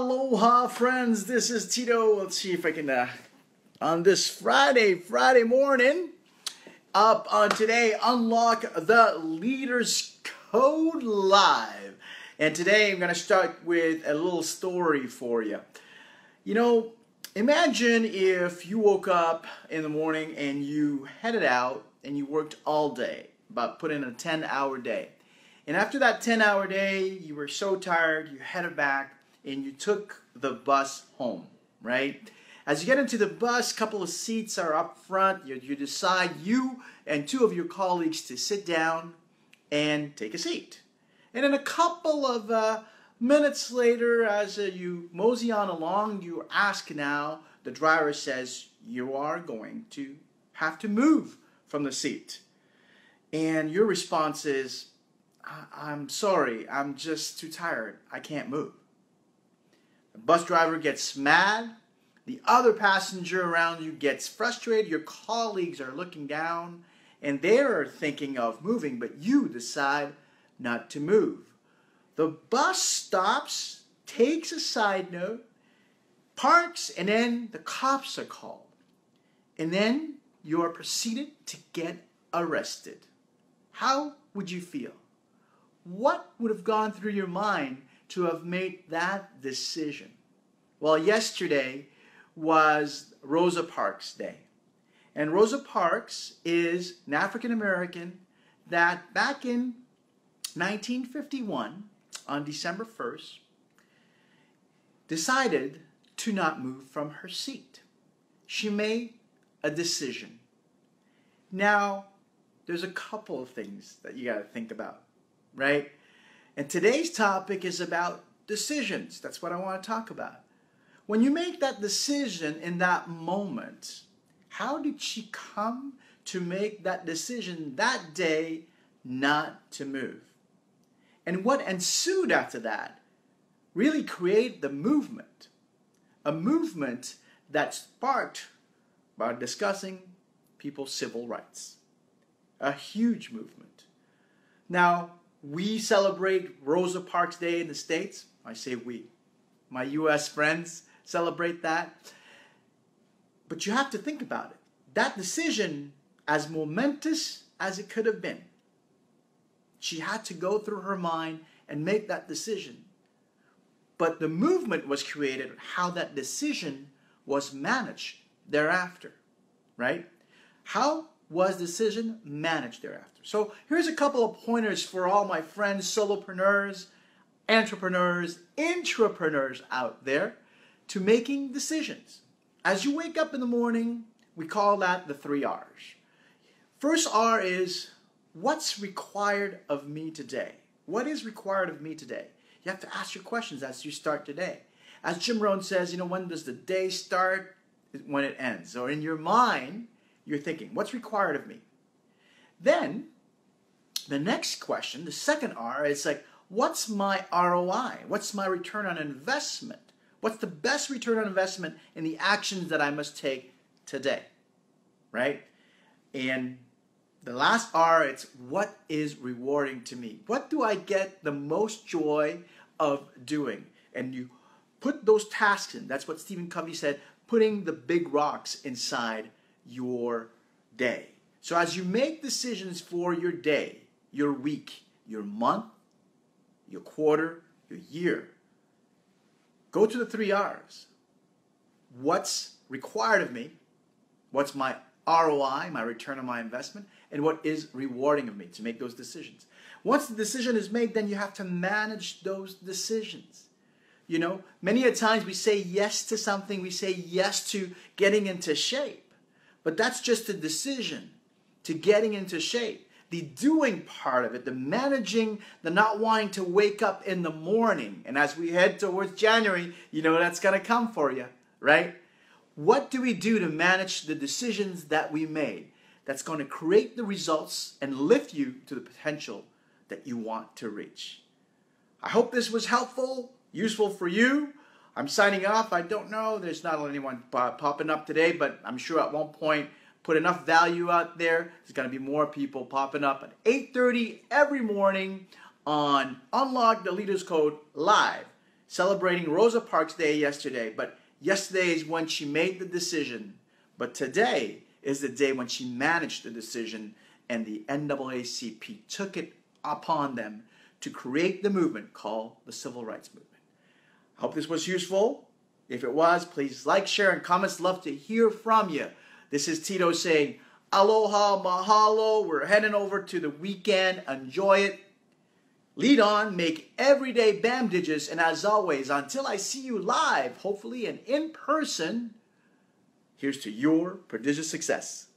Aloha, friends. This is Tito. Let's see if I can, on this Friday morning, today, unlock the Leader's Code Live. And today I'm going to start with a little story for you. You know, imagine if you woke up in the morning and you headed out and you worked all day, put in a 10-hour day. And after that 10-hour day, you were so tired, you headed back and you took the bus home, right? As you get into the bus, a couple of seats are up front. You decide, you and two of your colleagues, to sit down and take a seat. And then a couple of minutes later, as you mosey on along, you ask now, the driver says, you are going to have to move from the seat. And your response is, I'm sorry, I'm just too tired. I can't move. The bus driver gets mad. The other passenger around you gets frustrated. Your colleagues are looking down and they're thinking of moving, but you decide not to move. The bus stops, takes a side note, parks, and then the cops are called. And then you are proceeded to get arrested. How would you feel? What would have gone through your mind to have made that decision? Well, yesterday was Rosa Parks Day. And Rosa Parks is an African American that back in 1951, on December 1st, decided to not move from her seat. She made a decision. Now, there's a couple of things that you got to think about, right? And today's topic is about decisions. That's what I want to talk about. When you make that decision in that moment, how did she come to make that decision that day not to move? And what ensued after that really created the movement. A movement that sparked by discussing people's civil rights. A huge movement. Now, we celebrate Rosa Parks Day in the States. I say we. My U.S. friends celebrate that. But you have to think about it. That decision, as momentous as it could have been, she had to go through her mind and make that decision. But the movement was created, how that decision was managed thereafter, right? How was decision managed thereafter? So here's a couple of pointers for all my friends, solopreneurs, entrepreneurs, intrapreneurs out there to making decisions. As you wake up in the morning, we call that the 3 R's. First R is, what's required of me today? What is required of me today? You have to ask your questions as you start today. As Jim Rohn says, when does the day start? When it ends. Or in your mind, you're thinking, what's required of me? Then, the next question, the second R, is like, what's my ROI? What's my return on investment? What's the best return on investment in the actions that I must take today? Right? And the last R, it's what is rewarding to me? What do I get the most joy of doing? And you put those tasks in. That's what Stephen Covey said, putting the big rocks inside your day. So as you make decisions for your day, your week, your month, your quarter, your year, go to the 3 R's. What's required of me? What's my ROI, my return on my investment? And what is rewarding of me to make those decisions? Once the decision is made, then you have to manage those decisions. You know, many a times we say yes to something, we say yes to getting into shape. But that's just a decision to getting into shape. The doing part of it, the managing, the not wanting to wake up in the morning. And as we head towards January, you know that's going to come for you, right? What do we do to manage the decisions that we made that's going to create the results and lift you to the potential that you want to reach? I hope this was helpful, useful for you. I'm signing off. I don't know. There's not anyone popping up today, but I'm sure at one point put enough value out there. There's going to be more people popping up at 8:30 every morning on Unlock the Leader's Code Live. celebrating Rosa Parks Day yesterday, but yesterday is when she made the decision. But today is the day when she managed the decision, and the NAACP took it upon them to create the movement called the Civil Rights Movement. I hope this was useful. If it was, please like, share, and comments. Love to hear from you. This is Tito saying aloha, mahalo. We're heading over to the weekend. Enjoy it. Lead on. Make every day BAMDIGIOUS. And as always, until I see you live, hopefully and in person, here's to your prodigious success.